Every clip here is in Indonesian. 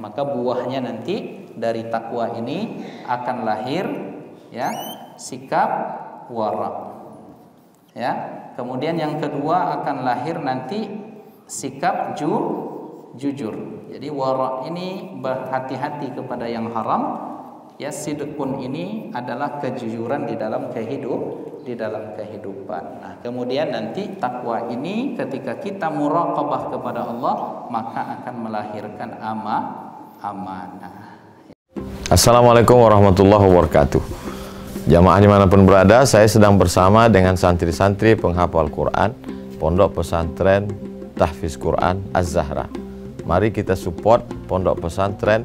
maka buahnya nanti dari takwa ini akan lahir ya sikap wara. Ya. Kemudian yang kedua akan lahir nanti sikap jujur. Jadi wara ini berhati-hati kepada yang haram. Ya, sidqun ini adalah kejujuran di dalam kehidupan. Nah, kemudian nanti takwa ini ketika kita muraqabah kepada Allah, maka akan melahirkan amanah. Assalamualaikum warahmatullahi wabarakatuh. Jamaah dimanapun berada, saya sedang bersama dengan santri-santri penghafal Quran Pondok Pesantren Tahfiz Quran Az-Zahra. Mari kita support Pondok Pesantren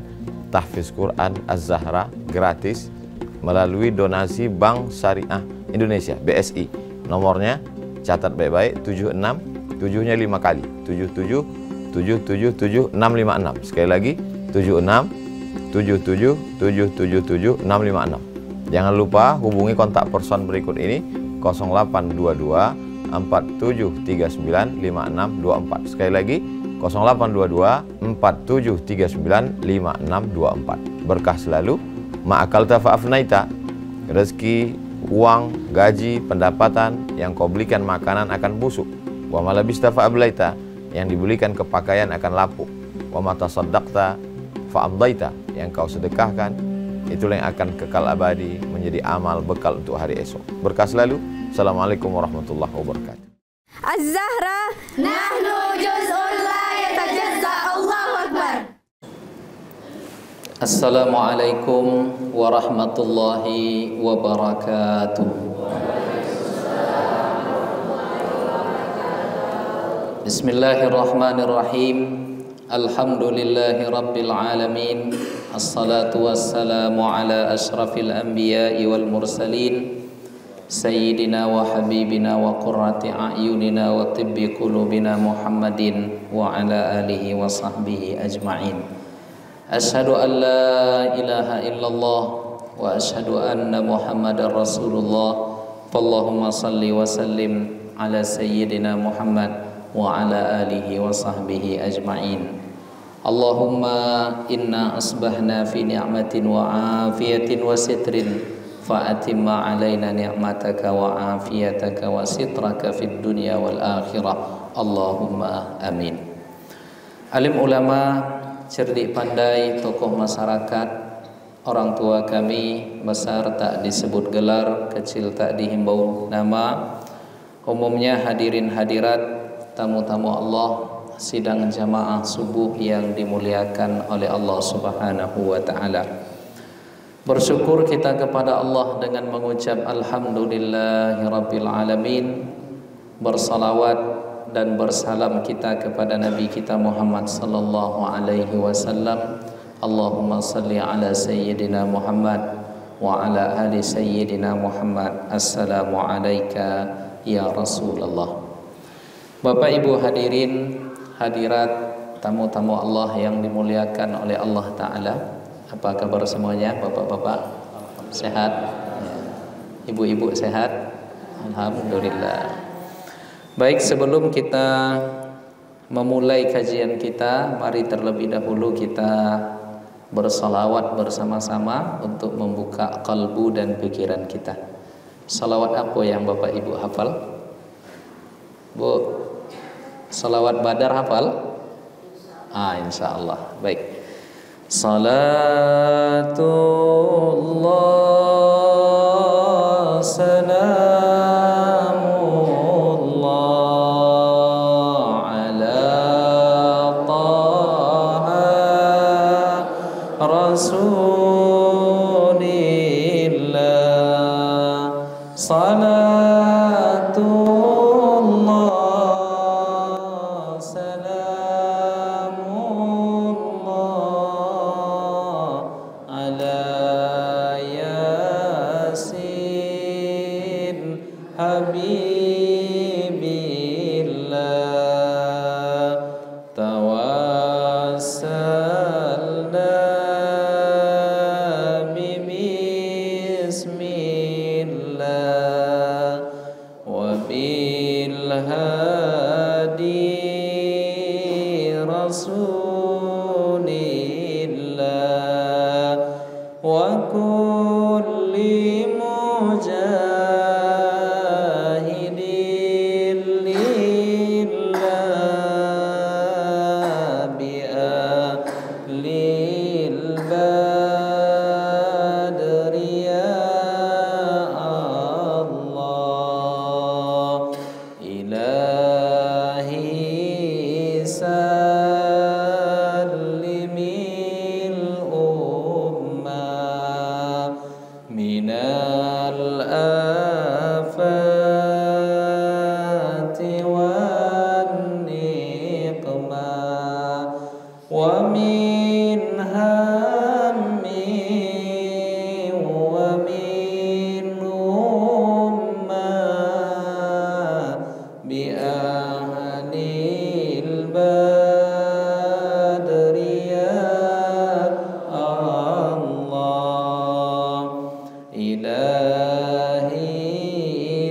Tahfiz Quran Az-Zahra gratis melalui donasi Bank Syariah Indonesia BSI. Nomornya catat baik-baik, 76 7-nya 5 kali 77 777 656. Sekali lagi 76 77 777 656. Jangan lupa hubungi kontak person berikut ini 0822 4739 5624. Sekali lagi 0822 4739 5624. Berkah selalu, ma'akalta fa'afnaita. Rezeki, uang, gaji, pendapatan yang kau belikan makanan akan busuk. Wa malabista fa'ablaita, yang dibelikan kepakaian akan lapuk. Wa matasaddaqta fa'amdaita, yang kau sedekahkan itulah yang akan kekal abadi menjadi amal bekal untuk hari esok. Berkah selalu. Assalamualaikum warahmatullahi wabarakatuh. Az-Zahra nahnu juz'un la yatajazza. Allahu Akbar. Assalamualaikum warahmatullahi wabarakatuh. Bismillahirrahmanirrahim. Alhamdulillahi rabbil alamin. Assalatu wassalamu ala ashrafil anbiya'i wal mursalin Sayyidina wa habibina wa qurrati a'yunina wa tibbi qulubina Muhammadin wa ala alihi wa sahbihi ajma'in. Asyhadu an la ilaha illallah wa asyhadu anna Muhammadar Rasulullah. Allahumma salli wa sallim ala sayyidina Muhammad wa ala alihi wa sahbihi ajma'in. Allahumma inna asbahna fi ni'matin wa afiyatin wa sitrin fa'atimma alaina ni'mataka wa afiyataka wa sitraka fid dunya wal akhirah. Allahumma amin. Alim ulama, cerdik pandai, tokoh masyarakat, orang tua kami, besar tak disebut gelar, kecil tak dihimbau nama, umumnya hadirin hadirat, tamu-tamu Allah, sidang jamaah subuh yang dimuliakan oleh Allah Subhanahu wa ta'ala. Bersyukur kita kepada Allah dengan mengucap Alhamdulillahirabbil alamin. Bersalawat dan bersalam kita kepada Nabi kita Muhammad sallallahu alaihi wasallam. Allahumma salli ala sayyidina Muhammad wa ala ali sayyidina Muhammad. Assalamu alayka ya Rasulullah. Bapak Ibu hadirin hadirat, tamu-tamu Allah yang dimuliakan oleh Allah Ta'ala. Apa kabar semuanya, bapak-bapak? Sehat? Ibu-ibu sehat? Alhamdulillah. Baik, sebelum kita memulai kajian kita, mari terlebih dahulu kita bersalawat bersama-sama untuk membuka kalbu dan pikiran kita. Salawat apa yang bapak ibu hafal? Bu, salawat Badar hafal? Insya Allah. Baik. Salatullah salamullah ala taha rasulillah. Salatullah habibillah tawassalna badri ya Allah ilahi sallimil ummah minal afati wan niqmah wa min hammi wa min ummah bi ahlil badri ya Allah ilahi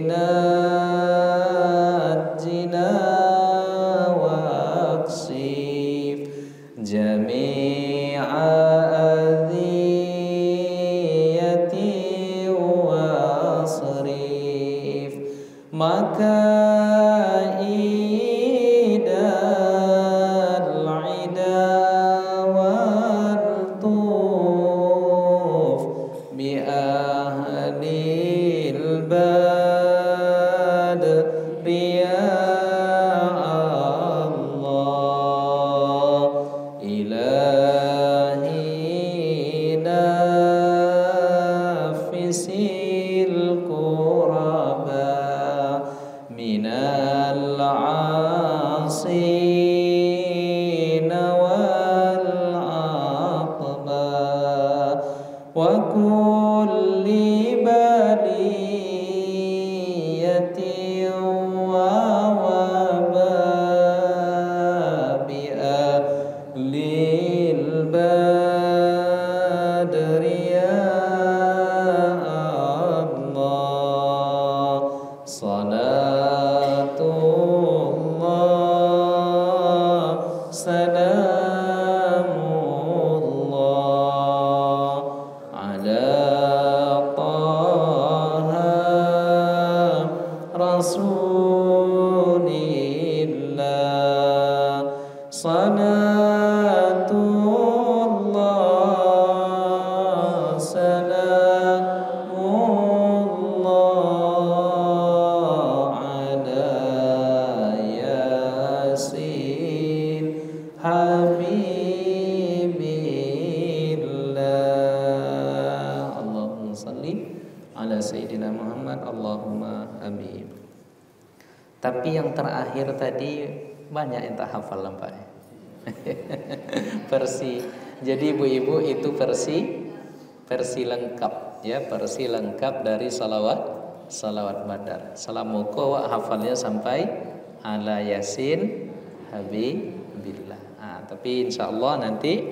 najjina waqsif jami'a adhiyati wasrif makaidal ida wal tuf bi ahlil badri ya Allah ilahi nafisil quraba minal asina wal aqba wa kulli baliyatin wa waba bi ahlil badri ya Allah salatullah salamullah ala taha rasulillah salatullah salamullah ala yasin habibillah Allahumma salli ala sayyidina Muhammad Allahumma amin. Tapi yang terakhir tadi banyak yang tak hafal nampaknya. Versi. Jadi ibu-ibu itu versi lengkap ya, versi lengkap dari salawat badar. Salamuko hafalnya sampai ala yasin habibillah. Tapi insyaallah nanti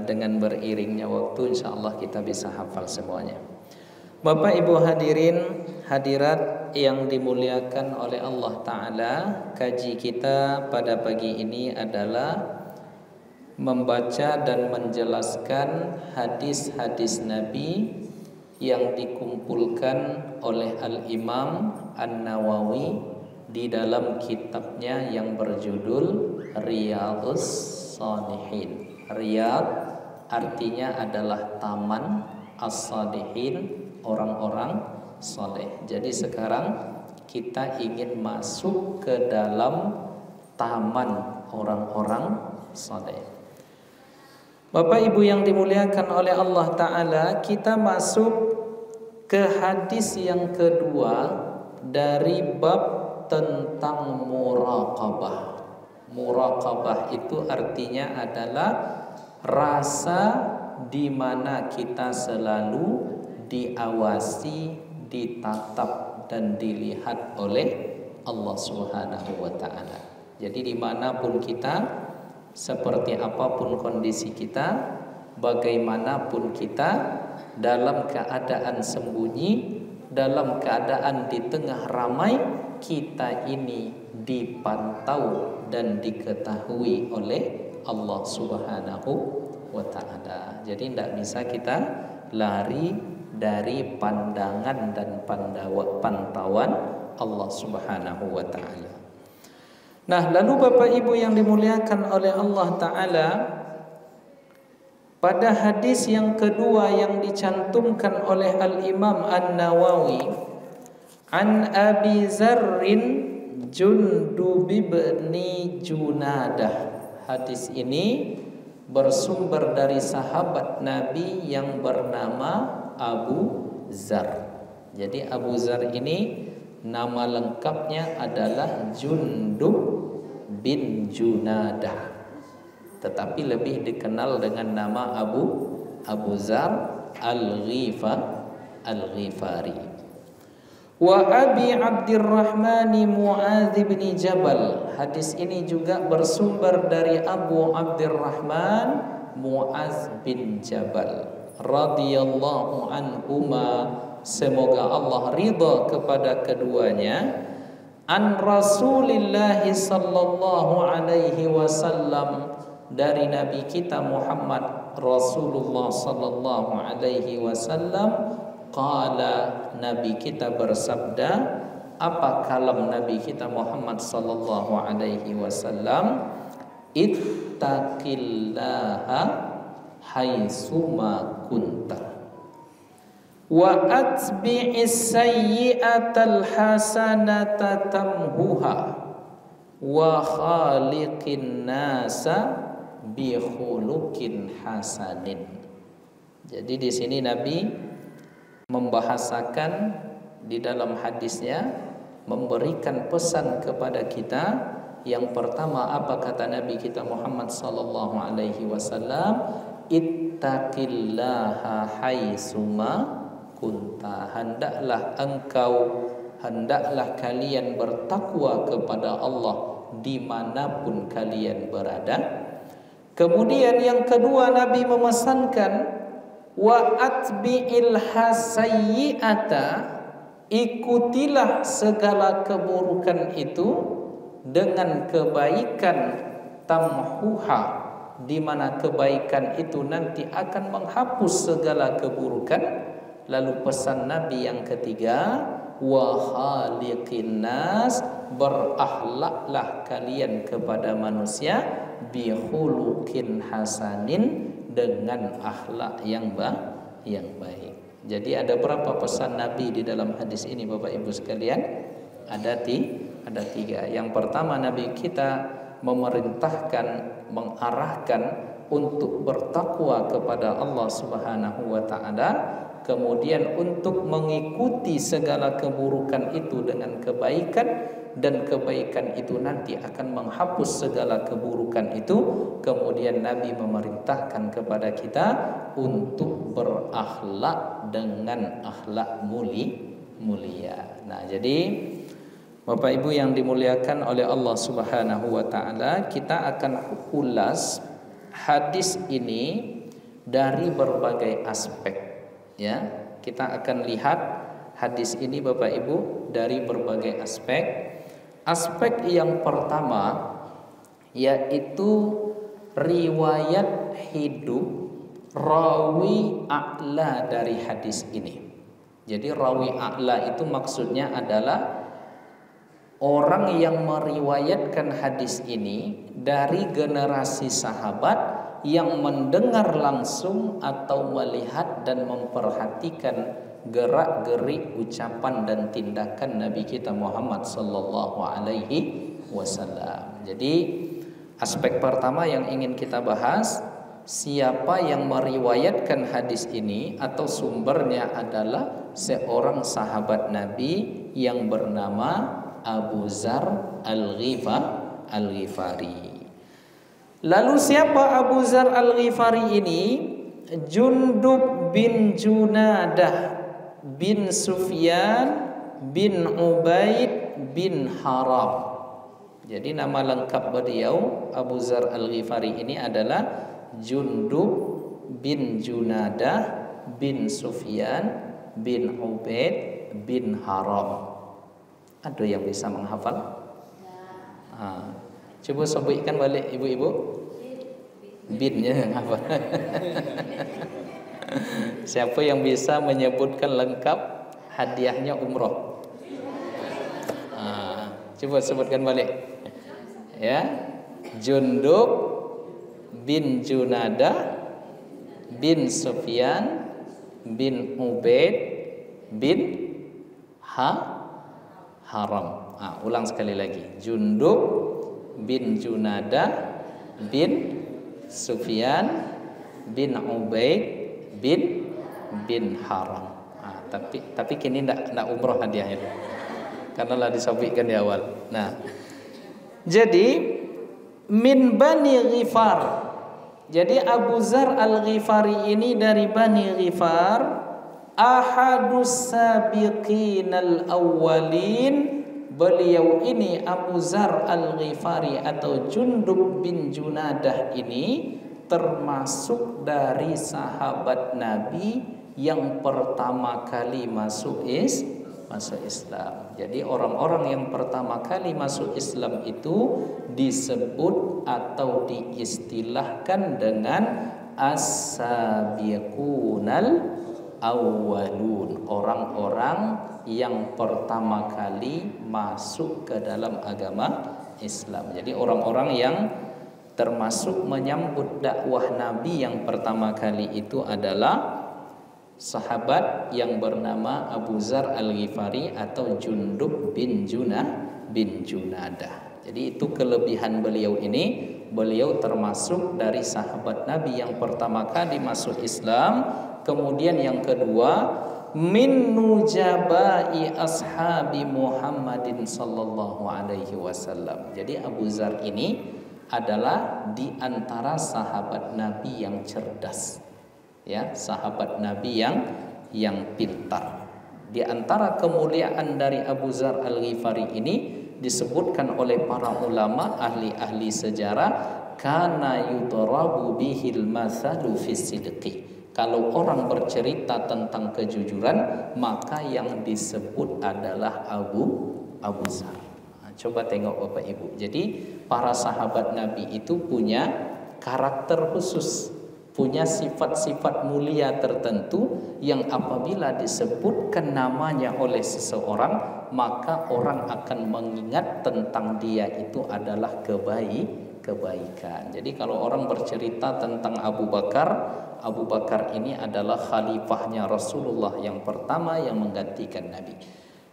dengan beriringnya waktu insyaallah kita bisa hafal semuanya. Bapak Ibu hadirin hadirat yang dimuliakan oleh Allah Ta'ala, kaji kita pada pagi ini adalah membaca dan menjelaskan hadis-hadis Nabi yang dikumpulkan oleh Al-Imam An-Nawawi di dalam kitabnya yang berjudul Riyadhus Shalihin. Riyadh artinya adalah taman, as-shalihin orang-orang soleh. Jadi sekarang kita ingin masuk ke dalam taman orang-orang soleh. Bapak Ibu yang dimuliakan oleh Allah Ta'ala, kita masuk ke hadis yang kedua dari bab tentang muraqabah. Muraqabah itu artinya adalah rasa di mana kita selalu diawasi, ditatap dan dilihat oleh Allah Subhanahu wa Ta'ala. Jadi dimanapun kita, seperti apapun kondisi kita, bagaimanapun kita, dalam keadaan sembunyi, dalam keadaan di tengah ramai, kita ini dipantau dan diketahui oleh Allah Subhanahu wa Ta'ala. Jadi tidak bisa kita lari dari pandangan dan pantauan Allah Subhanahu wa Ta'ala. Nah, lalu Bapak Ibu yang dimuliakan oleh Allah Ta'ala, pada hadis yang kedua yang dicantumkan oleh Al-Imam An-Nawawi, an Abi Zarrin Jundub bin Junadah. Hadis ini bersumber dari sahabat Nabi yang bernama Abu Zar. Jadi Abu Zar ini nama lengkapnya adalah Jundub bin Junadah, tetapi lebih dikenal dengan nama Abu Zar Al-Ghifari. Wa Abi Abdurrahman Mu'adz bin Jabal. Hadis ini juga bersumber dari Abu Abdurrahman Mu'adz bin Jabal radhiyallahu anhuma, semoga Allah ridha kepada keduanya, an Rasulillah sallallahu alaihi wasallam, dari Nabi kita Muhammad Rasulullah sallallahu alaihi wasallam, qala, Nabi kita bersabda. Apa kalam Nabi kita Muhammad sallallahu alaihi wasallam? Ittaqillaha haitsuma kunta wa atbi'is sayyi'atal hasanata tamhuha wa khaliqin nasa bi khuluqin hasanin. Jadi di sini Nabi membahasakan di dalam hadisnya, memberikan pesan kepada kita. Yang pertama, apa kata Nabi kita Muhammad sallallahu alaihi wasallam? Ittaqillaha haitsuma kunta. Hendaklah kalian bertakwa kepada Allah dimanapun kalian berada. Kemudian yang kedua, Nabi memesankan wa atbi'il hasayyi'ata, ikutilah segala keburukan itu dengan kebaikan, tamhuha, di mana kebaikan itu nanti akan menghapus segala keburukan. Lalu pesan Nabi yang ketiga, wa khaliqin nas, berakhlaklah kalian kepada manusia, bi khuluqin hasanin, dengan akhlak yang baik. Jadi ada berapa pesan Nabi di dalam hadis ini Bapak Ibu sekalian? Ada tiga. Yang pertama, Nabi kita memerintahkan, mengarahkan untuk bertakwa kepada Allah Subhanahu wa taala, kemudian untuk mengikuti segala keburukan itu dengan kebaikan, dan kebaikan itu nanti akan menghapus segala keburukan itu. Kemudian Nabi memerintahkan kepada kita untuk berakhlak dengan akhlak mulia. Nah, jadi Bapak Ibu yang dimuliakan oleh Allah Subhanahu wa taala, kita akan ulas hadis ini dari berbagai aspek, ya. Kita akan lihat hadis ini Bapak Ibu dari berbagai aspek. Aspek yang pertama yaitu riwayat hidup rawi a'la dari hadis ini. Jadi rawi a'la itu maksudnya adalah orang yang meriwayatkan hadis ini dari generasi sahabat yang mendengar langsung atau melihat dan memperhatikan gerak-gerik ucapan dan tindakan Nabi kita Muhammad sallallahu alaihi wasallam. Jadi aspek pertama yang ingin kita bahas, siapa yang meriwayatkan hadis ini atau sumbernya adalah seorang sahabat Nabi yang bernama Abu Zar Al-Ghifari. Lalu siapa Abu Zar Al-Ghifari ini? Jundub bin Junadah bin Sufyan bin Ubaid bin Haram. Jadi nama lengkap beliau Abu Zar Al-Ghifari ini adalah Jundub bin Junadah bin Sufyan bin Ubaid bin Haram. Ada yang bisa menghafal? Coba sebutkan balik ibu-ibu. Binnya apa? Siapa yang bisa menyebutkan lengkap hadiahnya umroh? Coba sebutkan balik. Ya, Jundub bin Junadah bin Sufyan bin Ubaid bin Haram. Ulang sekali lagi. Jundub bin Junadah bin Sufyan bin Ubaid bin Haram. Tapi kini tidak umroh hadiahnya, karena lah disabitkan di awal. Nah, jadi min Bani Ghifar. Jadi Abu Zar Al-Ghifari ini dari Bani Ghifar, ahadus sabiqinal awwalin. Beliau ini Abu Zar Al-Ghifari atau Jundub bin Junadah ini termasuk dari sahabat Nabi yang pertama kali masuk Islam. Jadi orang-orang yang pertama kali masuk Islam itu disebut atau diistilahkan dengan as-sabiqunal awwalun, orang-orang yang pertama kali masuk ke dalam agama Islam. Jadi orang-orang yang termasuk menyambut dakwah Nabi yang pertama kali itu adalah sahabat yang bernama Abu Zar Al-Ghifari atau Jundub bin Junadah. Jadi itu kelebihan beliau ini. Beliau termasuk dari sahabat Nabi yang pertama kali masuk Islam. Kemudian yang kedua, min nujabai ashabi Muhammadin sallallahu alaihi wasallam. Jadi Abu Zar ini adalah di antara sahabat Nabi yang cerdas. Ya, sahabat Nabi yang pintar. Di antara kemuliaan dari Abu Zar Al-Ghifari ini disebutkan oleh para ulama ahli-ahli sejarah, kana yudrabu bihil mathalu fis sidqi. Kalau orang bercerita tentang kejujuran, maka yang disebut adalah Abu Zar. Coba tengok Bapak Ibu. Jadi para sahabat Nabi itu punya karakter khusus, punya sifat-sifat mulia tertentu yang apabila disebutkan namanya oleh seseorang, maka orang akan mengingat tentang dia itu adalah kebaikan. Jadi kalau orang bercerita tentang Abu Bakar ini adalah khalifahnya Rasulullah yang pertama yang menggantikan Nabi.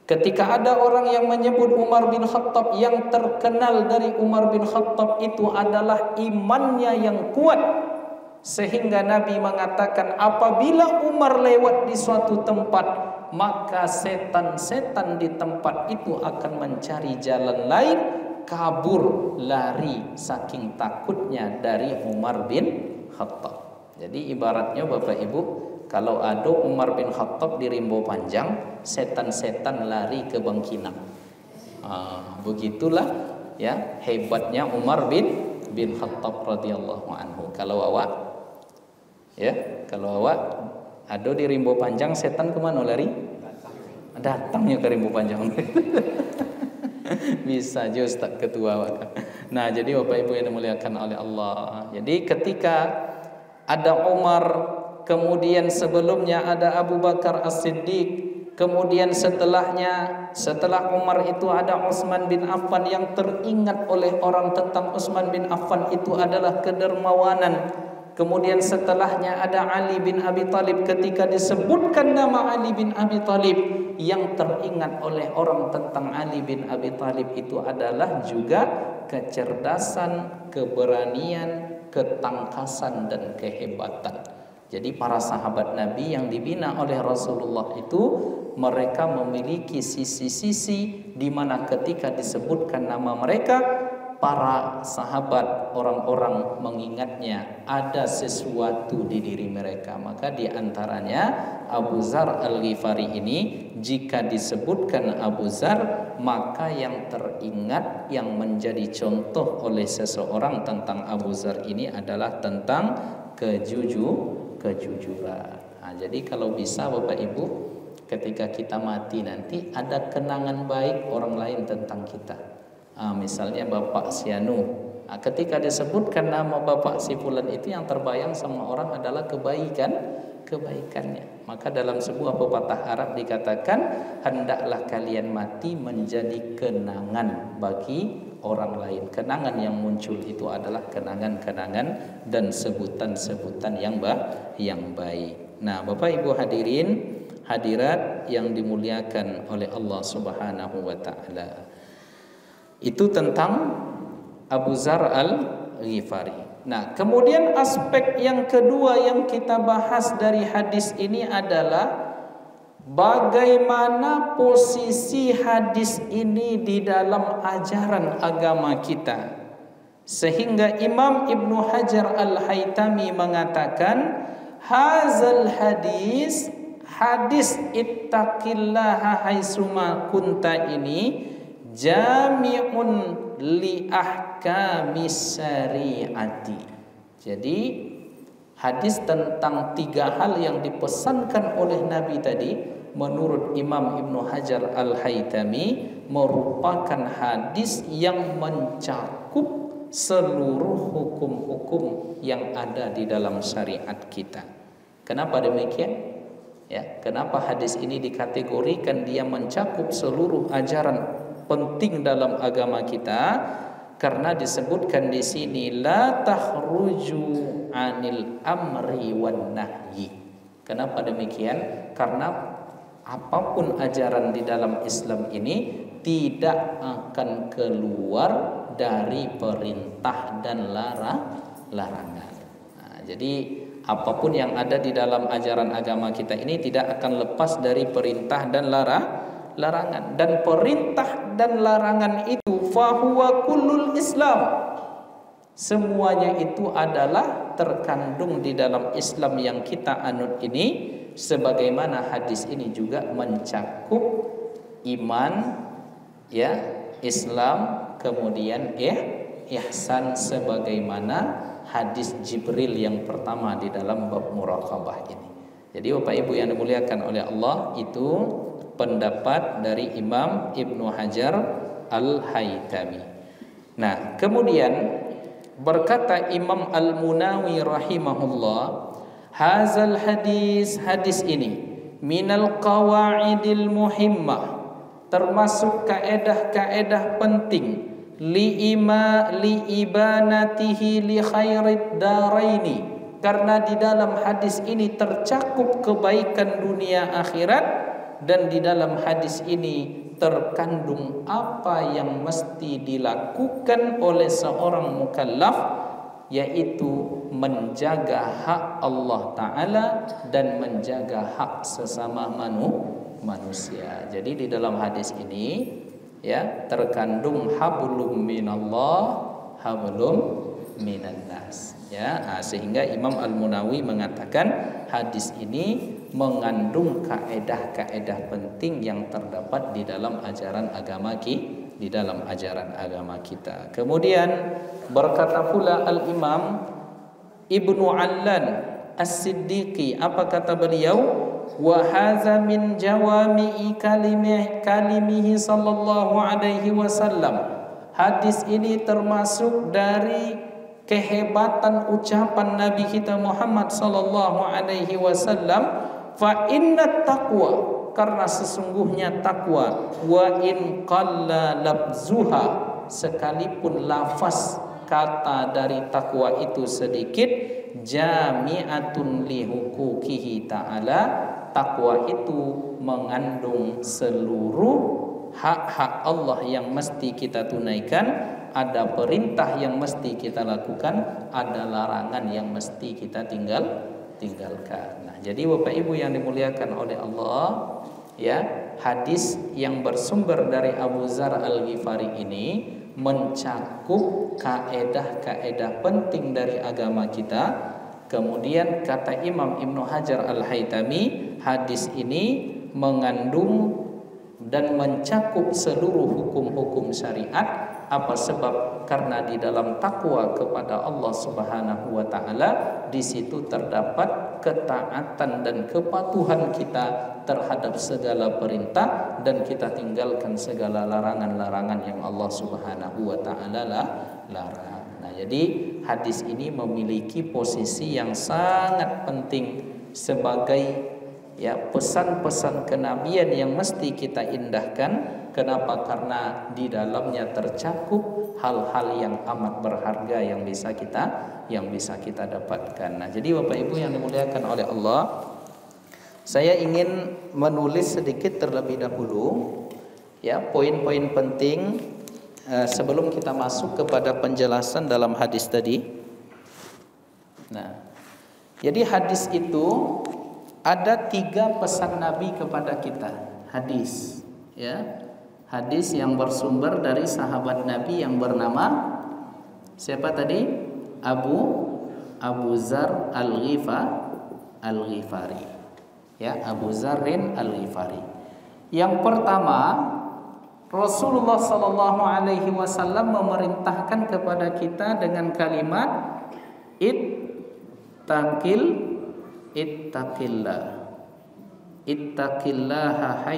Ketika ada orang yang menyebut Umar bin Khattab, yang terkenal dari Umar bin Khattab itu adalah imannya yang kuat, sehingga Nabi mengatakan apabila Umar lewat di suatu tempat, maka setan-setan di tempat itu akan mencari jalan lain, kabur, lari saking takutnya dari Umar bin Khattab. Jadi ibaratnya Bapak Ibu, kalau ada Umar bin Khattab di Rimbo Panjang, setan-setan lari ke Bangkinang. Begitulah ya hebatnya Umar bin Khattab radhiyallahu anhu. Kalau awak ada di Rimbo Panjang, setan kemana lari? Datangnya ke Rimbo Panjang. Bisa aja Ustaz ketua awak. Nah, jadi Bapak Ibu yang dimuliakan oleh Allah. Jadi ketika ada Umar, kemudian sebelumnya ada Abu Bakar As-Siddiq, kemudian setelah Umar itu ada Utsman bin Affan. Yang teringat oleh orang tentang Utsman bin Affan itu adalah kedermawanan. Kemudian setelahnya ada Ali bin Abi Thalib. Ketika disebutkan nama Ali bin Abi Thalib, yang teringat oleh orang tentang Ali bin Abi Thalib itu adalah juga kecerdasan, keberanian, ketangkasan dan kehebatan. Jadi para sahabat Nabi yang dibina oleh Rasulullah itu, mereka memiliki sisi-sisi di mana ketika disebutkan nama mereka, para sahabat, orang-orang mengingatnya ada sesuatu di diri mereka. Maka di antaranya Abu Zar Al-Ghifari ini, jika disebutkan Abu Zar, maka yang teringat, yang menjadi contoh oleh seseorang tentang Abu Zar ini adalah tentang kejujuran. Nah, jadi kalau bisa Bapak Ibu, ketika kita mati nanti ada kenangan baik orang lain tentang kita. Misalnya Bapak Sianu, ketika disebutkan nama Bapak si Fulan itu, yang terbayang sama orang adalah kebaikannya. Maka dalam sebuah pepatah Arab dikatakan, hendaklah kalian mati menjadi kenangan bagi orang lain. Kenangan yang muncul itu adalah kenangan-kenangan dan sebutan-sebutan yang baik. Nah, Bapak Ibu hadirin, hadirat yang dimuliakan oleh Allah Subhanahu wa taala. Itu tentang Abu Dzar Al-Ghifari. Nah, kemudian aspek yang kedua yang kita bahas dari hadis ini adalah bagaimana posisi hadis ini di dalam ajaran agama kita. Sehingga Imam Ibnu Hajar Al-Haytami mengatakan, hazal hadis, hadis ittaqillaha haitsuma kunta ini jami'un li ahkamis syariati. Jadi hadis tentang 3 hal yang dipesankan oleh Nabi tadi menurut Imam Ibnu Hajar Al-Haytami merupakan hadis yang mencakup seluruh hukum-hukum yang ada di dalam syariat kita. Kenapa demikian? Ya, kenapa hadis ini dikategorikan dia mencakup seluruh ajaran penting dalam agama kita? Karena disebutkan di sini la takhruju anil amri wan nahyi. Kenapa demikian? Karena apapun ajaran di dalam Islam ini tidak akan keluar dari perintah dan larangan. Nah, jadi apapun yang ada di dalam ajaran agama kita ini tidak akan lepas dari perintah dan larangan. Dan perintah dan larangan itu fahuwa kullul Islam. Semuanya itu adalah terkandung di dalam Islam yang kita anut ini. Sebagaimana hadis ini juga mencakup iman, ya, Islam, kemudian ihsan, sebagaimana hadis Jibril yang pertama di dalam bab muraqabah ini. Jadi Bapak Ibu yang dimuliakan oleh Allah, itu pendapat dari Imam Ibnu Hajar Al-Haytami. Nah, kemudian berkata Imam Al-Munawi rahimahullah, hazal hadis, hadis ini minal qawaidil muhimmah, termasuk kaedah-kaedah penting li ibanatihi li khairid daraini, karena di dalam hadis ini tercakup kebaikan dunia akhirat, dan di dalam hadis ini terkandung apa yang mesti dilakukan oleh seorang mukallaf, yaitu menjaga hak Allah Ta'ala dan menjaga hak sesama manusia. Jadi di dalam hadis ini, ya, terkandung hablum minallah, hablum minan nas. Ya, sehingga Imam Al-Munawi mengatakan hadis ini mengandung kaedah-kaedah penting yang terdapat di dalam ajaran agama kita. Kemudian berkata pula Al-Imam Ibnu Allan As-Siddiqi, apa kata beliau? Wa hadza min jawami'i kalimihi sallallahu alaihi wasallam. Hadis ini termasuk dari kehebatan ucapan Nabi kita Muhammad sallallahu alaihi wasallam, fa inna taqwa, karena sesungguhnya takwa, wa in qalla labzuha, sekalipun lafaz kata dari takwa itu sedikit, jami'atun li huquqihi ta'ala, takwa itu mengandung seluruh hak-hak Allah yang mesti kita tunaikan. Ada perintah yang mesti kita lakukan, ada larangan yang mesti kita tinggalkan. Nah, jadi Bapak Ibu yang dimuliakan oleh Allah, ya, hadis yang bersumber dari Abu Dzar Al-Ghifari ini mencakup kaedah-kaedah penting dari agama kita. Kemudian kata Imam Ibnu Hajar Al-Haytami, hadis ini mengandung dan mencakup seluruh hukum-hukum syariat. Apa sebab? Karena di dalam takwa kepada Allah Subhanahu wa taala, di situ terdapat ketaatan dan kepatuhan kita terhadap segala perintah, dan kita tinggalkan segala larangan-larangan yang Allah Subhanahu wa taala larang. Nah, jadi hadis ini memiliki posisi yang sangat penting sebagai, ya, pesan-pesan kenabian yang mesti kita indahkan. Kenapa? Karena di dalamnya tercakup hal-hal yang amat berharga yang bisa kita dapatkan. Nah, jadi Bapak Ibu yang dimuliakan oleh Allah, saya ingin menulis sedikit terlebih dahulu ya poin-poin penting sebelum kita masuk kepada penjelasan dalam hadis tadi. Nah, jadi hadis itu ada 3 pesan Nabi kepada kita. Hadis, ya, hadis yang bersumber dari sahabat Nabi yang bernama siapa tadi? Abu Zar Al-Ghifari. Ya, Abu Zarrin Al-Ghifari. Yang pertama, Rasulullah sallallahu alaihi wasallam memerintahkan kepada kita dengan kalimat ittaqillaha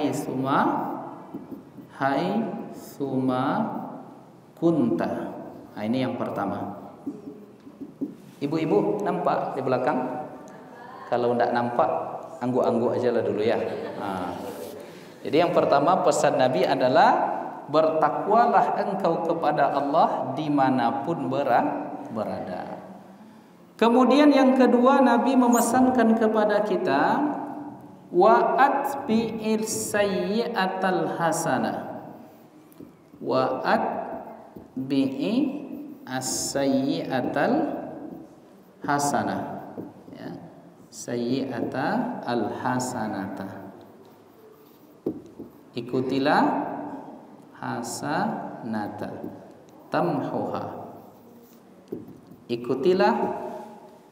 haitsuma kunta. Nah, ini yang pertama. Ibu-ibu nampak di belakang? Kalau tidak nampak, angguk-angguk aja lah dulu ya. Nah, jadi yang pertama pesan Nabi adalah bertakwalah engkau kepada Allah dimanapun berada. Kemudian yang kedua, Nabi memesankan kepada kita wa atbi'is sayyi'atal hasanah. Wa atbi'i as-sayyi'atal hasanah. Ya. Sayyi'ata al-hasanata. Ikutilah hasanata tamhuha. Ikutilah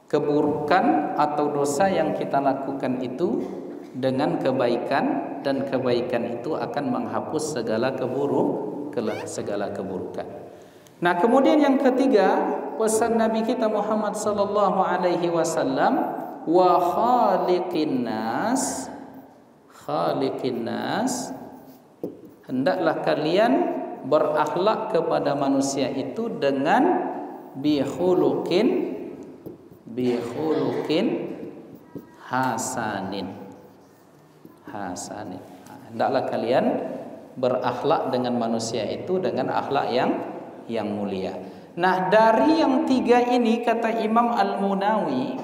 keburukan atau dosa yang kita lakukan itu dengan kebaikan, dan kebaikan itu akan menghapus segala keburukan. Nah, kemudian yang ketiga, pesan Nabi kita Muhammad sallallahu alaihi wasallam, wa khaliqin nas, hendaklah kalian berakhlak kepada manusia itu dengan bihulukin hasanin. Hendaklah kalian berakhlak dengan manusia itu dengan akhlak yang mulia. Nah, dari yang 3 ini kata Imam Al-Munawi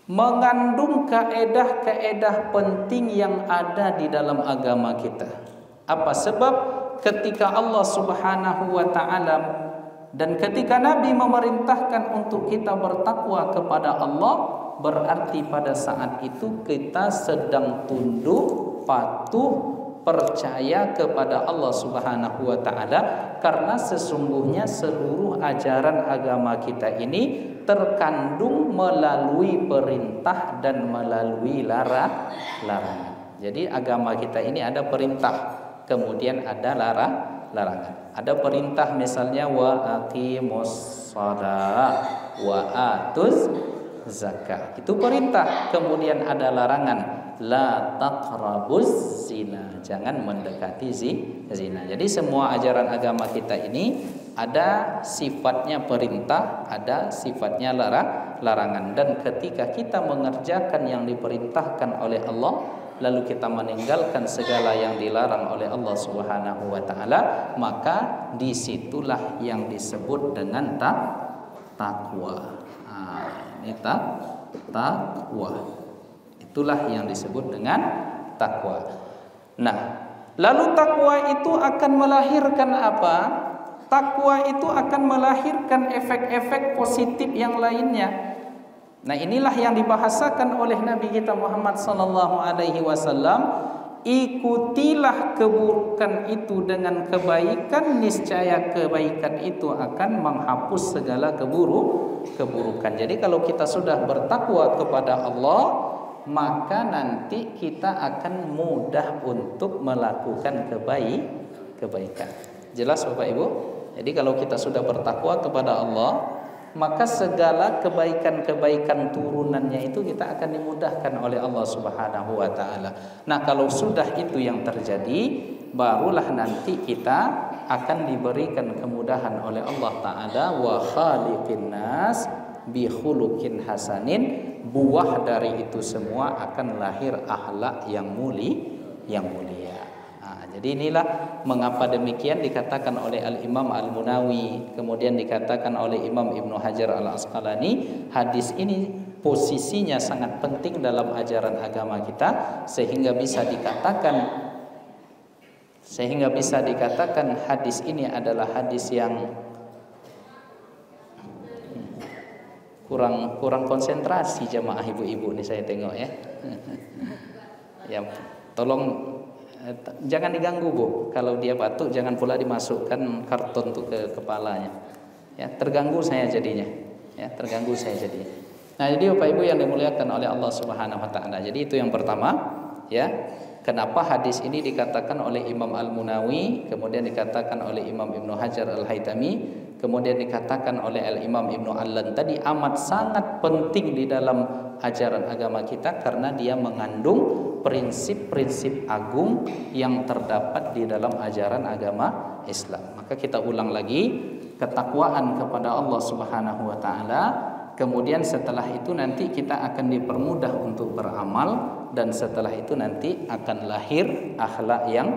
mengandung kaedah-kaedah penting yang ada di dalam agama kita. Apa sebab? Ketika Allah Subhanahu wa taala dan ketika Nabi memerintahkan untuk kita bertakwa kepada Allah, berarti pada saat itu kita sedang tunduk, patuh, percaya kepada Allah Subhanahu wa taala, karena sesungguhnya seluruh ajaran agama kita ini terkandung melalui perintah dan melalui larangan. Jadi agama kita ini ada perintah, kemudian ada larangan. Ada perintah misalnya wa aqimus shalah wa atuz zakah. Itu perintah. Kemudian ada larangan, la taqrabuz zina. Jangan mendekati zina. Jadi semua ajaran agama kita ini ada sifatnya perintah, ada sifatnya larangan. Dan ketika kita mengerjakan yang diperintahkan oleh Allah, lalu kita meninggalkan segala yang dilarang oleh Allah Subhanahu wa taala, maka disitulah yang disebut dengan takwa. Ini takwa. Itulah yang disebut dengan takwa. Nah, lalu takwa itu akan melahirkan apa? Takwa itu akan melahirkan efek-efek positif yang lainnya. Nah, inilah yang dibahasakan oleh Nabi kita Muhammad sallallahu alaihi wasallam, ikutilah keburukan itu dengan kebaikan, niscaya kebaikan itu akan menghapus segala keburukan. Jadi kalau kita sudah bertakwa kepada Allah, maka nanti kita akan mudah untuk melakukan kebaikan. Jelas Bapak Ibu? Jadi kalau kita sudah bertakwa kepada Allah, maka segala kebaikan-kebaikan turunannya itu kita akan dimudahkan oleh Allah Subhanahu wa taala. Nah, kalau sudah itu yang terjadi, barulah nanti kita akan diberikan kemudahan oleh Allah taala, wa khaliqin nas bi khuluqin hasanin. Buah dari itu semua akan lahir akhlak yang mulia. Nah, jadi inilah mengapa demikian dikatakan oleh Al-Imam Al-Munawi, kemudian dikatakan oleh Imam Ibnu Hajar Al-Asqalani, hadis ini posisinya sangat penting dalam ajaran agama kita sehingga bisa dikatakan hadis ini adalah hadis yang kurang konsentrasi jamaah ibu-ibu nih saya tengok ya. Ya, tolong jangan diganggu Bu. Kalau dia batuk jangan pula dimasukkan karton tuh ke kepalanya. Ya, terganggu saya jadinya. Ya, terganggu saya jadinya. Nah, jadi Bapak Ibu yang dimuliakan oleh Allah Subhanahu wa taala. Jadi itu yang pertama, ya. Kenapa hadis ini dikatakan oleh Imam Al-Munawi, kemudian dikatakan oleh Imam Ibnu Hajar Al-Haytami, kemudian dikatakan oleh Al-Imam Ibnu Allan tadi amat sangat penting di dalam ajaran agama kita karena dia mengandung prinsip-prinsip agung yang terdapat di dalam ajaran agama Islam. Maka kita ulang lagi, ketakwaan kepada Allah Subhanahu wa taala, kemudian setelah itu nanti kita akan dipermudah untuk beramal, dan setelah itu nanti akan lahir akhlak yang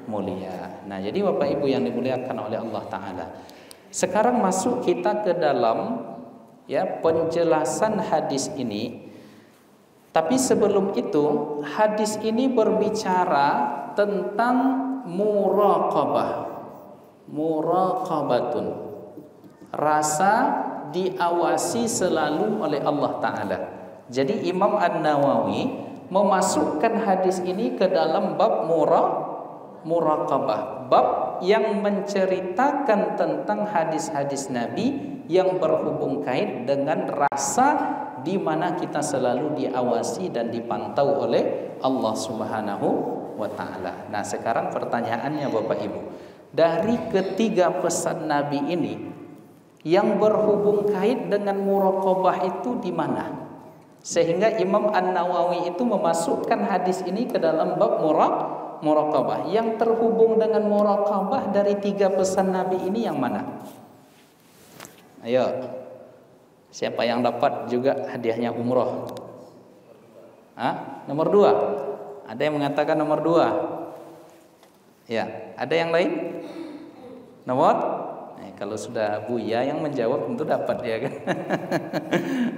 mulia. Nah, jadi Bapak Ibu yang dimuliakan oleh Allah taala. Sekarang masuk kita ke dalam ya penjelasan hadis ini. Tapi sebelum itu, hadis ini berbicara tentang muraqabah. Muraqabatun. Rasa diawasi selalu oleh Allah taala. Jadi Imam An-Nawawi memasukkan hadis ini ke dalam bab muraqabah, bab yang menceritakan tentang hadis-hadis Nabi yang berhubung kait dengan rasa di mana kita selalu diawasi dan dipantau oleh Allah Subhanahu wa taala. Nah, sekarang pertanyaannya Bapak Ibu, dari ketiga pesan Nabi ini yang berhubung kait dengan muraqabah itu di mana? Sehingga Imam An-Nawawi itu memasukkan hadis ini ke dalam bab muraqabah. Yang terhubung dengan muraqabah dari tiga pesan Nabi ini yang mana? Ayo, siapa yang dapat juga hadiahnya umroh? Nomor 2. Ada yang mengatakan nomor 2. Ya, ada yang lain? Nomor? Kalau sudah Buya yang menjawab tentu dapat ya kan.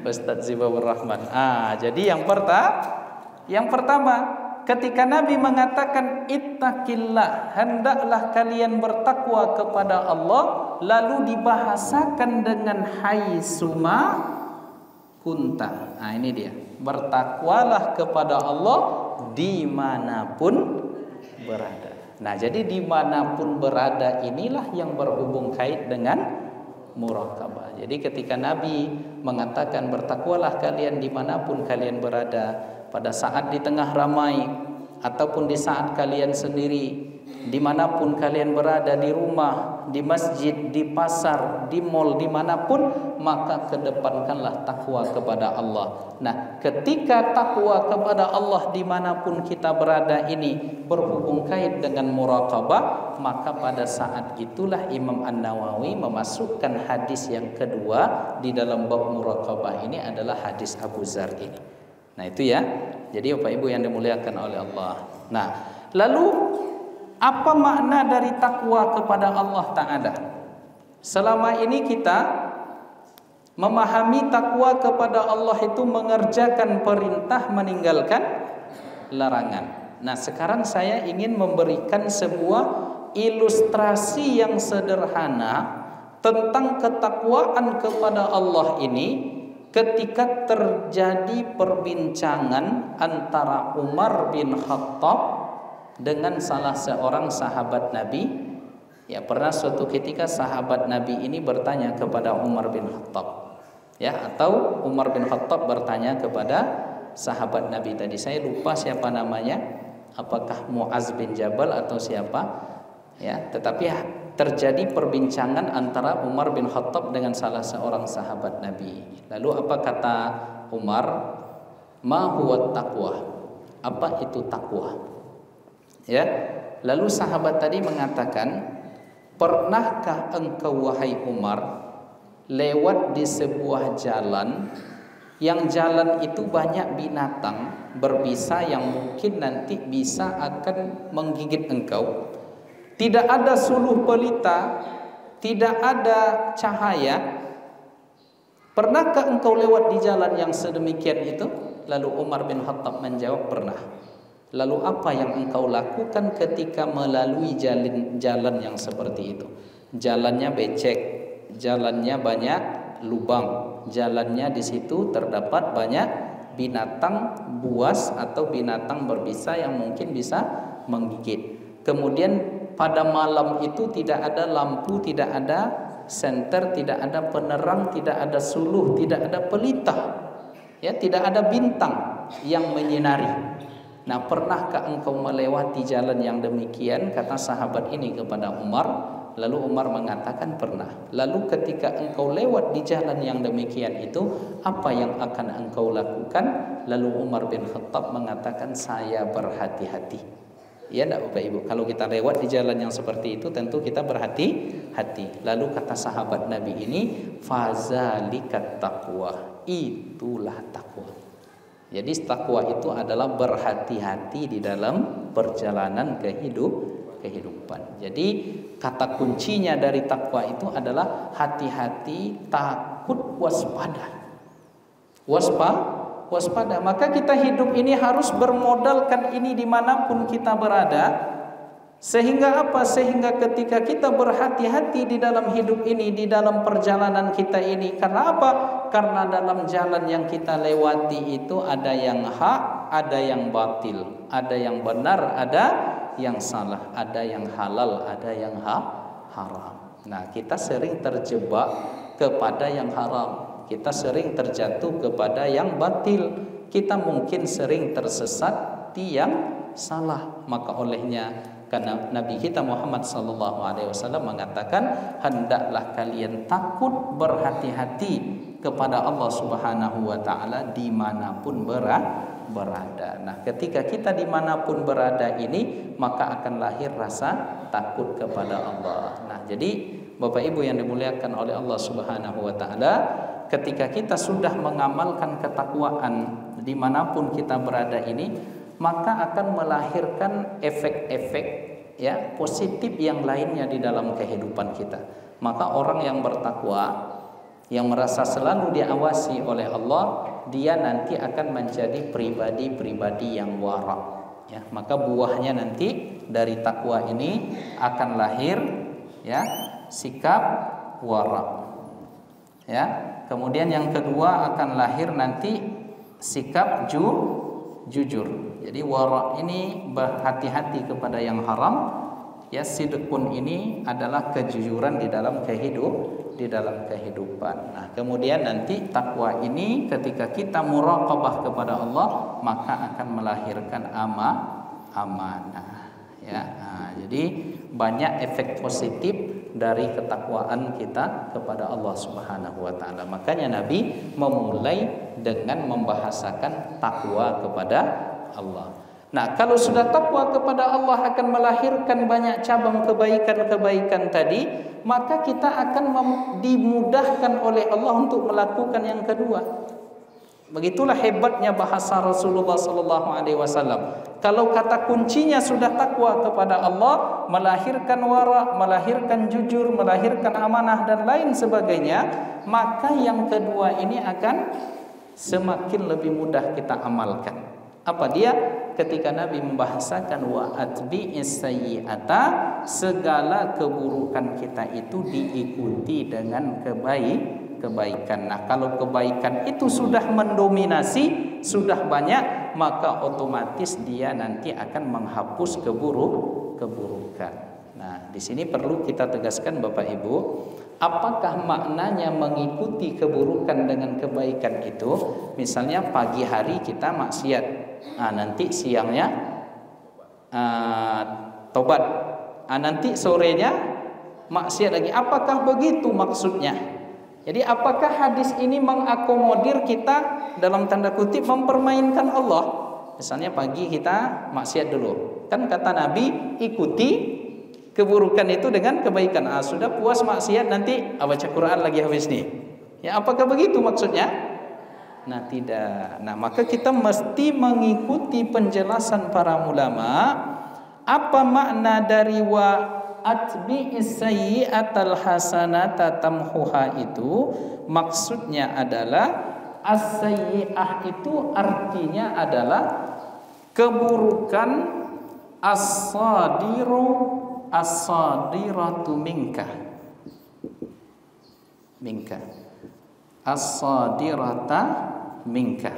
Ustaz Zibabur Rahman. Jadi yang pertama ketika Nabi mengatakan ittaqillah, hendaklah kalian bertakwa kepada Allah, lalu dibahasakan dengan haitsuma kunta. Ini dia. Bertakwalah kepada Allah dimanapun berada. Nah, jadi dimanapun berada inilah yang berhubung kait dengan muraqabah. Jadi ketika Nabi mengatakan bertakwalah kalian dimanapun kalian berada, pada saat di tengah ramai ataupun di saat kalian sendiri, dimanapun kalian berada, di rumah, di masjid, di pasar, di mal, dimanapun, maka kedepankanlah takwa kepada Allah. Nah, ketika takwa kepada Allah dimanapun kita berada ini berhubung kait dengan muraqabah, maka pada saat itulah Imam An-Nawawi memasukkan hadis yang kedua di dalam bab muraqabah ini adalah hadis Abu Dzar ini. Nah, itu ya. Jadi Bapak Ibu yang dimuliakan oleh Allah. Nah, lalu apa makna dari takwa kepada Allah Ta'ala? Selama ini kita memahami takwa kepada Allah itu mengerjakan perintah, meninggalkan larangan. Nah, sekarang saya ingin memberikan sebuah ilustrasi yang sederhana tentang ketakwaan kepada Allah ini ketika terjadi perbincangan antara Umar bin Khattab dengan salah seorang sahabat Nabi. Ya, pernah suatu ketika sahabat Nabi ini bertanya kepada Umar bin Khattab. Ya, atau Umar bin Khattab bertanya kepada sahabat Nabi tadi. Saya lupa siapa namanya. Apakah Muaz bin Jabal atau siapa? Ya, tetapi terjadi perbincangan antara Umar bin Khattab dengan salah seorang sahabat Nabi. Lalu apa kata Umar? Ma huwa taqwa? Apa itu takwa? Ya, lalu sahabat tadi mengatakan, pernahkah engkau wahai Umar lewat di sebuah jalan yang jalan itu banyak binatang berbisa yang mungkin nanti bisa akan menggigit engkau, tidak ada suluh pelita, tidak ada cahaya. Pernahkah engkau lewat di jalan yang sedemikian itu? Lalu Umar bin Khattab menjawab, pernah. Lalu apa yang engkau lakukan ketika melalui jalan yang seperti itu? Jalannya becek, jalannya banyak lubang, jalannya di situ terdapat banyak binatang buas atau binatang berbisa yang mungkin bisa menggigit. Kemudian pada malam itu tidak ada lampu, tidak ada senter, tidak ada penerang, tidak ada suluh, tidak ada pelita, ya, tidak ada bintang yang menyinari. Nah, pernahkah engkau melewati jalan yang demikian? Kata sahabat ini kepada Umar. Lalu Umar mengatakan pernah. Lalu ketika engkau lewat di jalan yang demikian itu, apa yang akan engkau lakukan? Lalu Umar bin Khattab mengatakan, saya berhati-hati. Ya enggak Bapak Ibu, kalau kita lewat di jalan yang seperti itu tentu kita berhati-hati. Lalu kata sahabat Nabi ini, fazalikat taqwa, itulah takwa. Jadi takwa itu adalah berhati-hati di dalam perjalanan kehidupan. Jadi kata kuncinya dari takwa itu adalah hati-hati, takut, waspada. Waspada. Maka kita hidup ini harus bermodalkan ini dimanapun kita berada. Sehingga apa? Sehingga ketika kita berhati-hati di dalam hidup ini, di dalam perjalanan kita ini. Karena apa? Karena dalam jalan yang kita lewati itu ada yang hak, ada yang batil, ada yang benar, ada yang salah, ada yang halal, ada yang haram. Nah, kita sering terjebak kepada yang haram. Kita sering terjatuh kepada yang batil. Kita mungkin sering tersesat di yang salah. Maka olehnya, karena Nabi kita Muhammad SAW mengatakan, hendaklah kalian takut, berhati-hati kepada Allah Subhanahu wa Ta'ala dimanapun berada. Nah, ketika kita dimanapun berada ini, maka akan lahir rasa takut kepada Allah. Nah, jadi Bapak Ibu yang dimuliakan oleh Allah Subhanahu wa Ta'ala, ketika kita sudah mengamalkan ketakwaan dimanapun kita berada ini, maka akan melahirkan efek-efek ya positif yang lainnya di dalam kehidupan kita. Maka orang yang bertakwa, yang merasa selalu diawasi oleh Allah, dia nanti akan menjadi pribadi-pribadi yang wara. Ya, maka buahnya nanti dari takwa ini akan lahir ya sikap wara. Ya, kemudian yang kedua akan lahir nanti sikap jujur. Jadi wara ini berhati-hati kepada yang haram. Ya, sidqun ini adalah kejujuran di dalam kehidupan. Nah, kemudian nanti takwa ini ketika kita muraqabah kepada Allah, maka akan melahirkan amanah. Ya, nah, jadi banyak efek positif dari ketakwaan kita kepada Allah Subhanahu wa Ta'ala. Makanya Nabi memulai dengan membahasakan takwa kepada Allah. Nah, kalau sudah takwa kepada Allah akan melahirkan banyak cabang kebaikan-kebaikan tadi, maka kita akan dimudahkan oleh Allah untuk melakukan yang kedua. Begitulah hebatnya bahasa Rasulullah SAW. Kalau kata kuncinya sudah takwa kepada Allah, melahirkan wara, melahirkan jujur, melahirkan amanah dan lain sebagainya, maka yang kedua ini akan semakin lebih mudah kita amalkan. Apa dia? Ketika Nabi membahasakan wa atbi'is sayyi'ata, segala keburukan kita itu diikuti dengan kebaikan. Nah, kalau kebaikan itu sudah mendominasi, sudah banyak, maka otomatis dia nanti akan menghapus keburukan. Nah, di sini perlu kita tegaskan Bapak Ibu, apakah maknanya mengikuti keburukan dengan kebaikan itu? Misalnya pagi hari kita maksiat, nanti siangnya tobat, nanti sorenya maksiat lagi. Apakah begitu maksudnya? Jadi apakah hadis ini mengakomodir kita dalam tanda kutip mempermainkan Allah? Misalnya pagi kita maksiat dulu, kan kata Nabi ikuti keburukan itu dengan kebaikan. Sudah puas maksiat nanti baca Quran lagi habis nih. Ya, apakah begitu maksudnya? Nah, tidak. Nah, maka kita mesti mengikuti penjelasan para ulama. Apa makna dari wa atbi'is sayyi'atal hasanata tamhuha itu maksudnya adalah as-sayyi'ah itu artinya adalah keburukan as-sadiratu minka as-sadirata minka.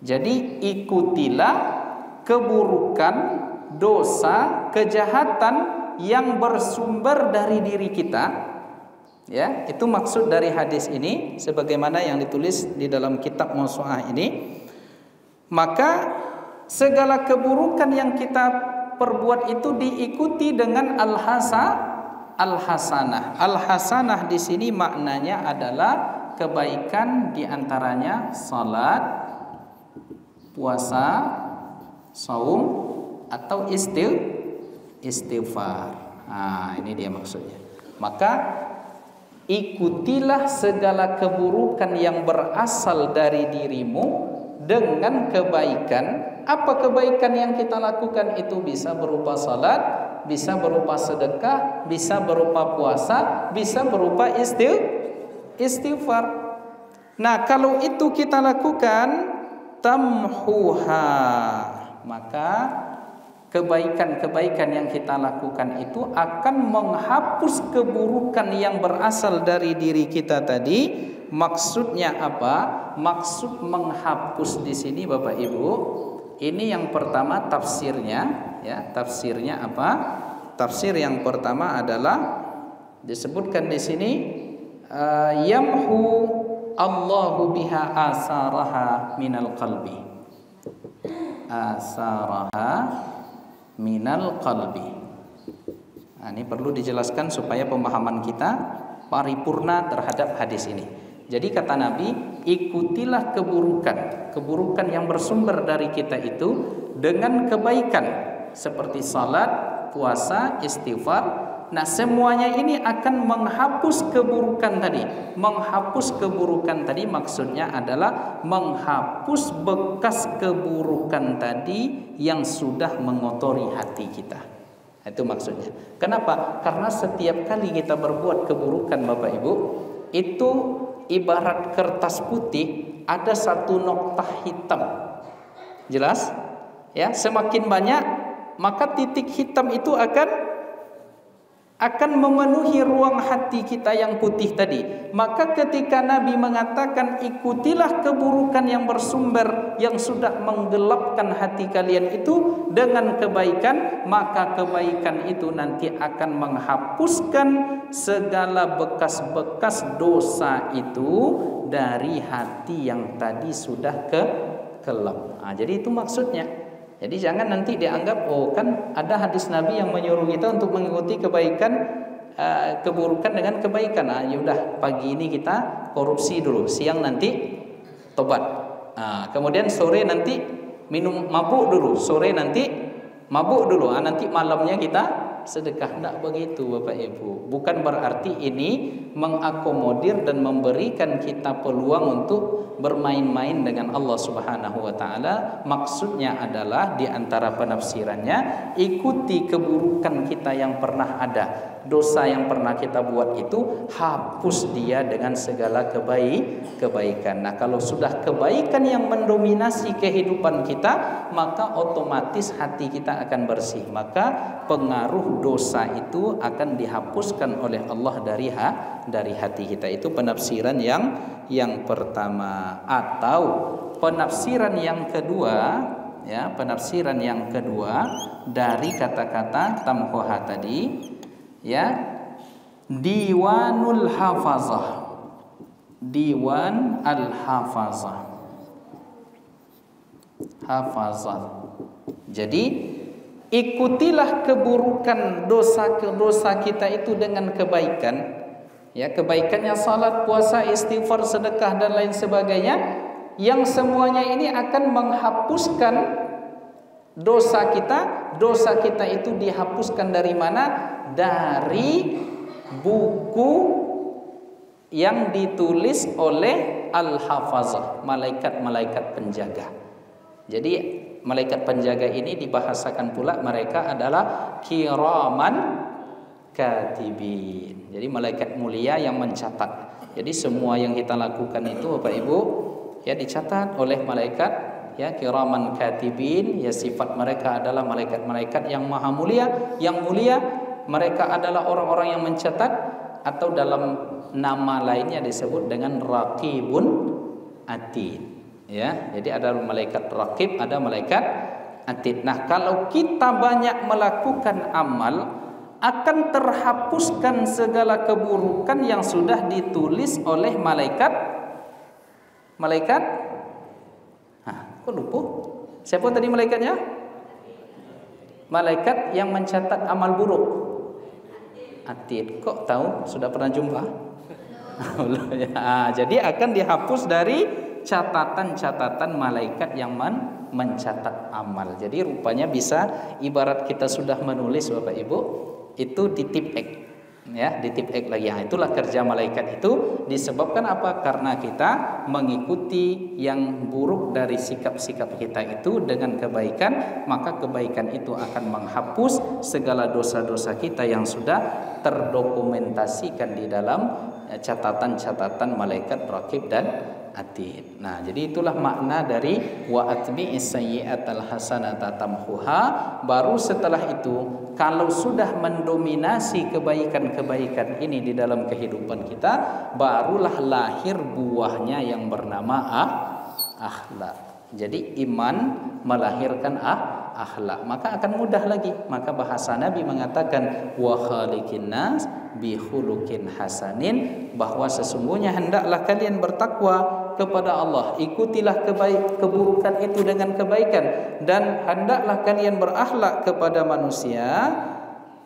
Jadi ikutilah keburukan, dosa, kejahatan yang bersumber dari diri kita. Ya, itu maksud dari hadis ini sebagaimana yang ditulis di dalam kitab Mausu'ah ini. Maka segala keburukan yang kita perbuat itu diikuti dengan al-hasanah. Al-hasanah di sini maknanya adalah kebaikan, di antaranya salat, puasa, saum atau istighfar. Nah, ini dia maksudnya. Maka ikutilah segala keburukan yang berasal dari dirimu dengan kebaikan. Apa kebaikan yang kita lakukan itu bisa berupa salat, bisa berupa sedekah, bisa berupa puasa, bisa berupa istighfar. Nah, kalau itu kita lakukan tamhuha, maka kebaikan-kebaikan yang kita lakukan itu akan menghapus keburukan yang berasal dari diri kita tadi. Maksudnya apa? Maksud menghapus di sini Bapak Ibu, ini yang pertama tafsirnya, ya. Tafsirnya apa? Tafsir yang pertama adalah disebutkan di sini yamhu Allahu biha asaraha minal qalbi. Asaraha minal qalbi. Nah, ini perlu dijelaskan supaya pemahaman kita paripurna terhadap hadis ini. Jadi kata Nabi, ikutilah keburukan yang bersumber dari kita itu dengan kebaikan seperti salat, puasa, istighfar. Nah, semuanya ini akan menghapus keburukan tadi. Menghapus keburukan tadi maksudnya adalah menghapus bekas keburukan tadi yang sudah mengotori hati kita. Itu maksudnya. Kenapa? Karena setiap kali kita berbuat keburukan Bapak Ibu, itu ibarat kertas putih ada satu noktah hitam. Jelas? Ya, semakin banyak maka titik hitam itu akan memenuhi ruang hati kita yang putih tadi. Maka ketika Nabi mengatakan ikutilah keburukan yang bersumber yang sudah menggelapkan hati kalian itu dengan kebaikan, maka kebaikan itu nanti akan menghapuskan segala bekas-bekas dosa itu dari hati yang tadi sudah gelap. Nah, jadi itu maksudnya. Jadi jangan nanti dianggap kan ada hadis Nabi yang menyuruh kita untuk mengikuti kebaikan keburukan dengan kebaikan. Nah, yaudah pagi ini kita korupsi dulu, siang nanti tobat. Nah, kemudian sore nanti minum mabuk dulu, sore nanti mabuk dulu. Nah, nanti malamnya kita sedekah. Tidak begitu Bapak Ibu. Bukan berarti ini mengakomodir dan memberikan kita peluang untuk bermain-main dengan Allah Subhanahu wa taala. Maksudnya adalah di antara penafsirannya, ikuti keburukan kita yang pernah ada. Dosa yang pernah kita buat itu hapus dia dengan segala kebaikan. Nah, kalau sudah kebaikan yang mendominasi kehidupan kita, maka otomatis hati kita akan bersih. Maka pengaruh dosa itu akan dihapuskan oleh Allah dari hati kita. Itu penafsiran yang pertama. Atau penafsiran yang kedua, ya, penafsiran yang kedua dari kata-kata tamhuha tadi, ya, diwanul hafazah. Diwan al-hafazah. Hafazah. Jadi ikutilah keburukan dosa kita itu dengan kebaikan. Ya, kebaikannya salat, puasa, istighfar, sedekah dan lain sebagainya, yang semuanya ini akan menghapuskan dosa kita. Dosa kita itu dihapuskan dari mana? Dari buku yang ditulis oleh al-hafazah, malaikat-malaikat penjaga. Jadi malaikat penjaga ini dibahasakan pula mereka adalah kiraman katibin. Jadi malaikat mulia yang mencatat. Jadi semua yang kita lakukan itu Bapak Ibu ya dicatat oleh malaikat ya kiraman katibin. Ya sifat mereka adalah malaikat-malaikat yang maha mulia, yang mulia. Mereka adalah orang-orang yang mencatat, atau dalam nama lainnya disebut dengan raqibun atid. Ya, jadi ada malaikat raqib, ada malaikat atid. Nah, kalau kita banyak melakukan amal, akan terhapuskan segala keburukan yang sudah ditulis oleh malaikat. Kok lupa? Siapa tadi malaikatnya? Malaikat yang mencatat amal buruk. Atid. Kok tahu? Sudah pernah jumpa? Jadi akan dihapus dari catatan-catatan malaikat yang mencatat amal. Jadi rupanya bisa, ibarat kita sudah menulis Bapak Ibu, itu ditip X, ya, ditip X lagi. Nah, itulah kerja malaikat itu. Disebabkan apa? Karena kita mengikuti yang buruk dari sikap-sikap kita itu dengan kebaikan, maka kebaikan itu akan menghapus segala dosa-dosa kita yang sudah terdokumentasikan di dalam catatan-catatan malaikat raqib dan atid. Nah, jadi itulah makna dari wa atbi'is sayyi'atal hasanata tamhuha. Baru setelah itu, kalau sudah mendominasi kebaikan-kebaikan ini di dalam kehidupan kita, barulah lahir buahnya yang bernama akhlak. Jadi iman melahirkan akhlak, maka akan mudah lagi. Maka bahasa Nabi mengatakan wa khaliqin nas bi khuluqin hasanin, bahwa sesungguhnya hendaklah kalian bertakwa kepada Allah, ikutilah keburukan itu dengan kebaikan, dan hendaklah kalian berakhlak kepada manusia.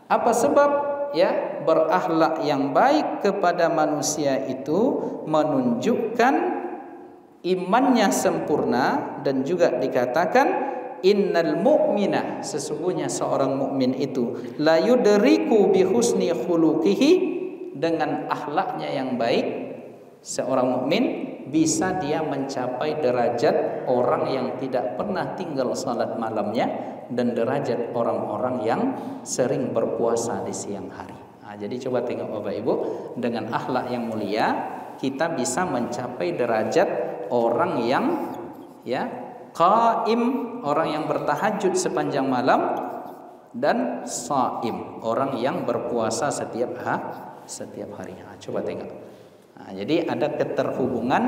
Apa sebab? Ya, berakhlak yang baik kepada manusia itu menunjukkan imannya sempurna. Dan juga dikatakan innal mu'mina, sesungguhnya seorang mukmin itu la yudriku bi husni khuluqihi, dengan akhlaknya yang baik seorang mukmin bisa dia mencapai derajat orang yang tidak pernah tinggal salat malamnya, dan derajat orang-orang yang sering berpuasa di siang hari. Nah, jadi coba tengok Bapak Ibu, dengan akhlak yang mulia kita bisa mencapai derajat orang yang ya qaim, orang yang bertahajud sepanjang malam, dan shaim, orang yang berpuasa setiap hari. Nah, coba tengok. Nah, jadi ada keterhubungan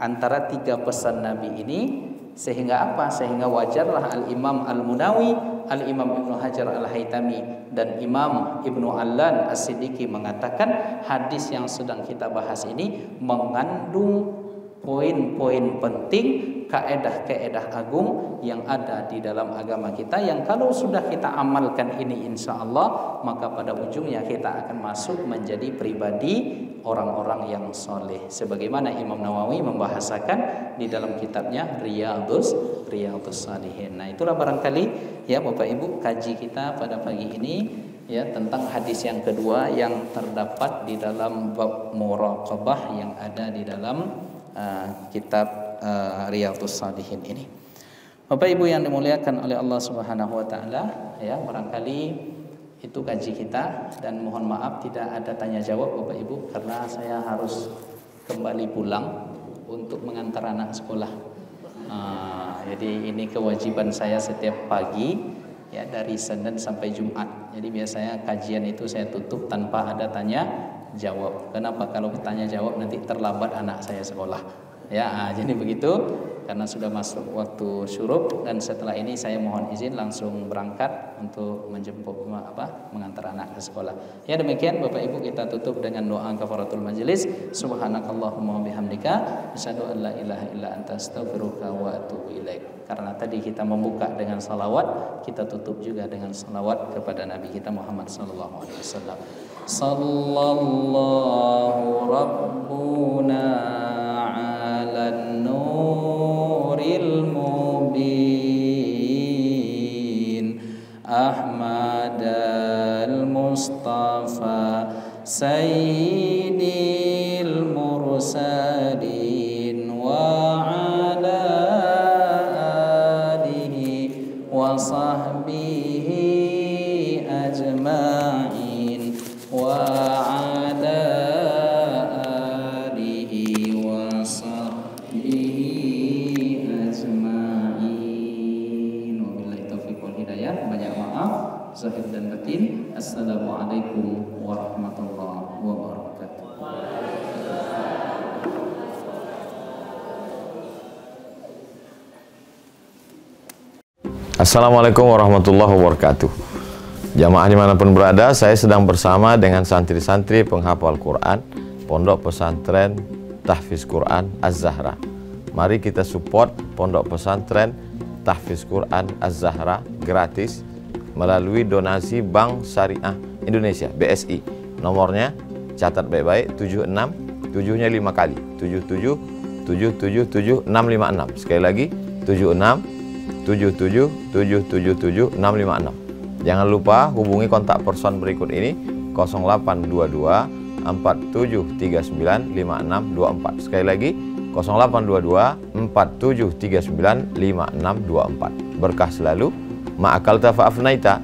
antara tiga pesan Nabi ini, sehingga apa? Sehingga wajarlah Al-Imam Al-Munawi, Al-Imam Ibnu Hajar Al-Haytami, dan Imam Ibnu Allan As-Siddiqi mengatakan hadis yang sedang kita bahas ini mengandung poin-poin penting, kaedah-kaedah agung yang ada di dalam agama kita, yang kalau sudah kita amalkan ini insya Allah, maka pada ujungnya kita akan masuk menjadi pribadi orang-orang yang soleh, sebagaimana Imam Nawawi membahasakan di dalam kitabnya Riyadhus Shalihin. Nah, itulah barangkali ya Bapak Ibu kaji kita pada pagi ini ya tentang hadis yang kedua yang terdapat di dalam bab muraqabah yang ada di dalam kitab Riyadhus Shalihin ini. Bapak Ibu yang dimuliakan oleh Allah Subhanahu wa taala, ya barangkali itu kaji kita, dan mohon maaf tidak ada tanya jawab Bapak Ibu karena saya harus kembali pulang untuk mengantar anak sekolah. Jadi ini kewajiban saya setiap pagi ya, dari Senin sampai Jumat. Jadi biasanya kajian itu saya tutup tanpa ada tanya jawab. Kenapa? Kalau tanya jawab nanti terlambat anak saya sekolah. Ya, jadi begitu, karena sudah masuk waktu syuruk, dan setelah ini saya mohon izin langsung berangkat untuk menjemput mengantar anak ke sekolah. Ya demikian Bapak Ibu, kita tutup dengan doa kafaratul majelis. Subhanakallahumma bihamdika asyhadu an la ilaha illa anta astaghfiruka wa atubu ilaik. Karena tadi kita membuka dengan salawat, kita tutup juga dengan salawat kepada Nabi kita Muhammad sallallahu alaihi wasallam. Sallallahu rabbuna nuril mubin Ahmad al-Mustafa Sayyidil mursalin wa ala alihi wa sahbihi ajma'in zahir dan batin. Assalamualaikum warahmatullahi wabarakatuh. Assalamualaikum warahmatullahi wabarakatuh. Jamaah dimanapun berada, saya sedang bersama dengan santri-santri penghafal Quran Pondok Pesantren Tahfiz Quran Az-Zahra. Mari kita support Pondok Pesantren Tahfiz Quran Az-Zahra gratis melalui donasi Bank Syariah Indonesia (BSI). Nomornya catat baik-baik, 76 7-nya 5 kali, 77 777 656. Sekali lagi 76 77 656. Jangan lupa hubungi kontak person berikut ini 0822 4739 5624. Sekali lagi 0822 4739 5624. Berkah selalu, ma'akalta fa'afnaita.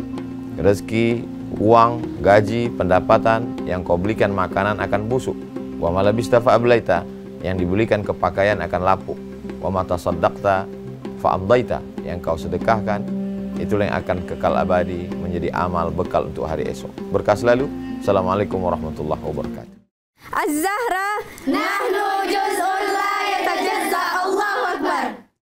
Rezeki, uang, gaji, pendapatan yang kau belikan makanan akan busuk. Wa malabista fa'ablaita, yang dibelikan kepakaian akan lapuk. Wa mata saddaqta fa'amdaita, yang kau sedekahkan itulah yang akan kekal abadi menjadi amal bekal untuk hari esok. Berkah selalu. Assalamualaikum warahmatullahi wabarakatuh. Az-Zahra nahnu